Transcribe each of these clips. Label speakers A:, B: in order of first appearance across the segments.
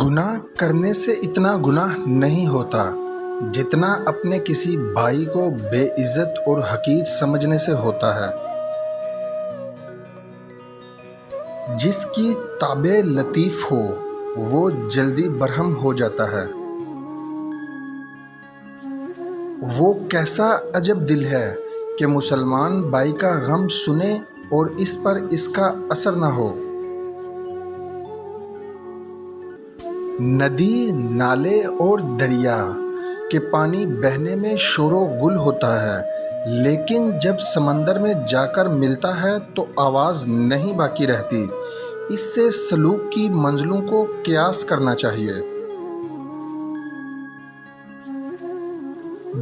A: گناہ کرنے سے اتنا گناہ نہیں ہوتا جتنا اپنے کسی بھائی کو بے عزت اور حقیر سمجھنے سے ہوتا ہے۔ جس کی طبع لطیف ہو وہ جلدی برہم ہو جاتا ہے۔ وہ کیسا عجب دل ہے کہ مسلمان بھائی کا غم سنے اور اس پر اس کا اثر نہ ہو۔ ندی، نالے اور دریا کے پانی بہنے میں شور و گل ہوتا ہے، لیکن جب سمندر میں جا کر ملتا ہے تو آواز نہیں باقی رہتی۔ اس سے سلوک کی منزلوں کو قیاس کرنا چاہیے۔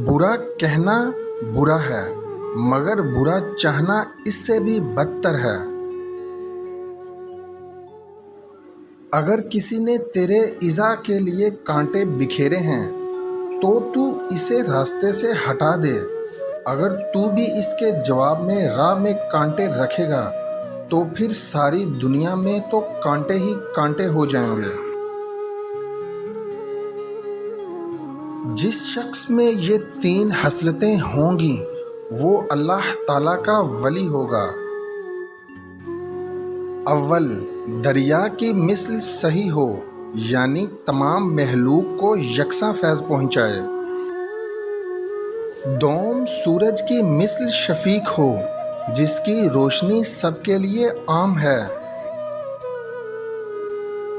A: برا کہنا برا ہے، مگر برا چاہنا اس سے بھی بدتر ہے۔ اگر کسی نے تیرے ایذا کے لیے کانٹے بکھیرے ہیں تو اسے راستے سے ہٹا دے۔ اگر تو بھی اس کے جواب میں راہ میں کانٹے رکھے گا تو پھر ساری دنیا میں تو کانٹے ہی کانٹے ہو جائیں گے۔ جس شخص میں یہ تین خصلتیں ہوں گی وہ اللہ تعالیٰ کا ولی ہوگا۔ اول، دریا کی مثل سہی ہو، یعنی تمام مخلوق کو یکساں فیض پہنچائے۔ دوم، سورج کی مثل شفیق ہو، جس کی روشنی سب کے لیے عام ہے۔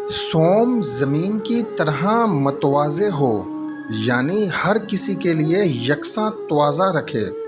A: سوم، زمین کی طرح متواضع ہو، یعنی ہر کسی کے لیے یکساں تواضع رکھے۔